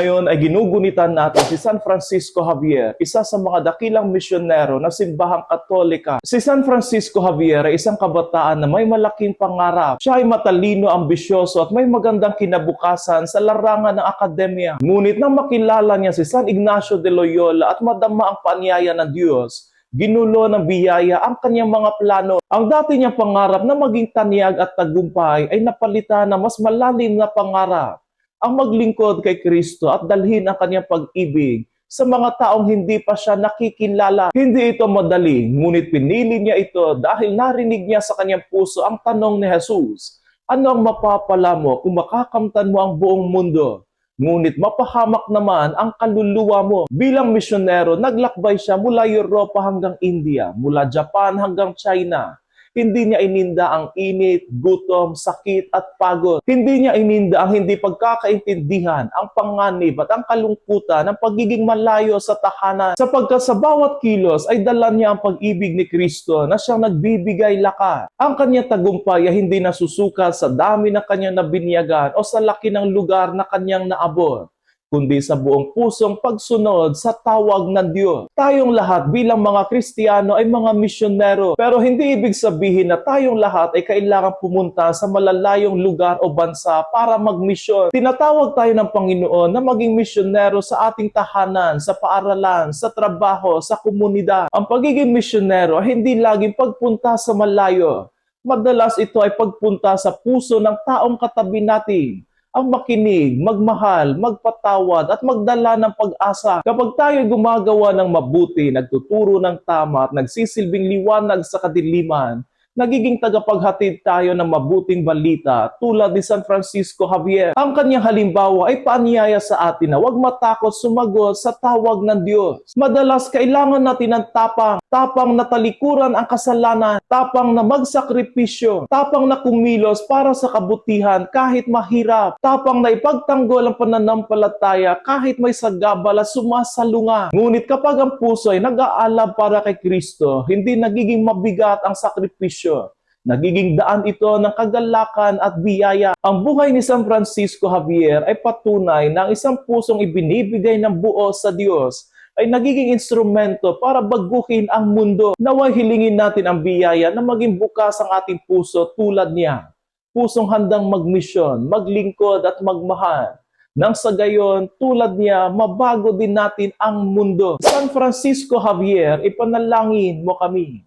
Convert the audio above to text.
Ngayon ay ginugunitan natin si San Francisco Javier, isa sa mga dakilang misyonero ng simbahang Katolika. Si San Francisco Javier ay isang kabataan na may malaking pangarap. Siya ay matalino, ambisyoso at may magandang kinabukasan sa larangan ng akademya. Ngunit nang makilala niya si San Ignacio de Loyola at madama ang paanyaya ng Diyos, ginulo ng biyaya ang kanyang mga plano. Ang dati niyang pangarap na maging tanyag at tagumpay ay napalitan ng mas malalim na pangarap, ang maglingkod kay Kristo at dalhin ang kanyang pag-ibig sa mga taong hindi pa siya nakikilala. Hindi ito madali, ngunit pinili niya ito dahil narinig niya sa kanyang puso ang tanong ni Jesus, ano ang mapapala mo kung makakamtan mo ang buong mundo, ngunit mapahamak naman ang kaluluwa mo? Bilang misyonero, naglakbay siya mula Europa hanggang India, mula Japan hanggang China. Hindi niya ininda ang init, gutom, sakit at pagod. Hindi niya ininda ang hindi pagkakaintindihan, ang panganib at ang kalungkutan ng pagiging malayo sa tahanan. Sapagkat sa bawat kilos ay dala niya ang pag-ibig ni Kristo na siyang nagbibigay lakas. Ang kanyang tagumpay ay hindi nasusukat sa dami ng kanyang nabinyagan o sa laki ng lugar na kanyang naabot, kundi sa buong pusong pagsunod sa tawag ng Diyos. Tayong lahat bilang mga Kristiyano ay mga misyonero, pero hindi ibig sabihin na tayong lahat ay kailangang pumunta sa malalayong lugar o bansa para magmisyon. Tinatawag tayo ng Panginoon na maging misyonero sa ating tahanan, sa paaralan, sa trabaho, sa komunidad. Ang pagiging misyonero ay hindi laging pagpunta sa malayo. Madalas ito ay pagpunta sa puso ng taong katabi natin, ang makinig, magmahal, magpatawad at magdala ng pag-asa. Kapag tayo gumagawa ng mabuti, nagtuturo ng tama at nagsisilbing liwanag sa kadiliman, nagiging tagapaghatid tayo ng mabuting balita tulad ni San Francisco Javier. Ang kanyang halimbawa ay paanyaya sa atin na huwag matakot sumagot sa tawag ng Diyos. Madalas kailangan natin ng tapang na talikuran ang kasalanan, tapang na magsakripisyo, tapang na kumilos para sa kabutihan kahit mahirap, tapang na ipagtanggol ang pananampalataya kahit may sagabal at sumasalunga. Ngunit kapag ang puso ay nag-aalab para kay Kristo, hindi nagiging mabigat ang sakripisyo. Nagiging daan ito ng kagalakan at biyaya. Ang buhay ni San Francisco Javier ay patunay na ang isang pusong ibinibigay ng buo sa Diyos ay nagiging instrumento para baguhin ang mundo. Naway hilingin natin ang biyaya na maging bukas ang ating puso tulad niya. Pusong handang magmisyon, maglingkod at magmahal. Nang sa gayon, tulad niya, mabago din natin ang mundo. San Francisco Javier, ipanalangin mo kami.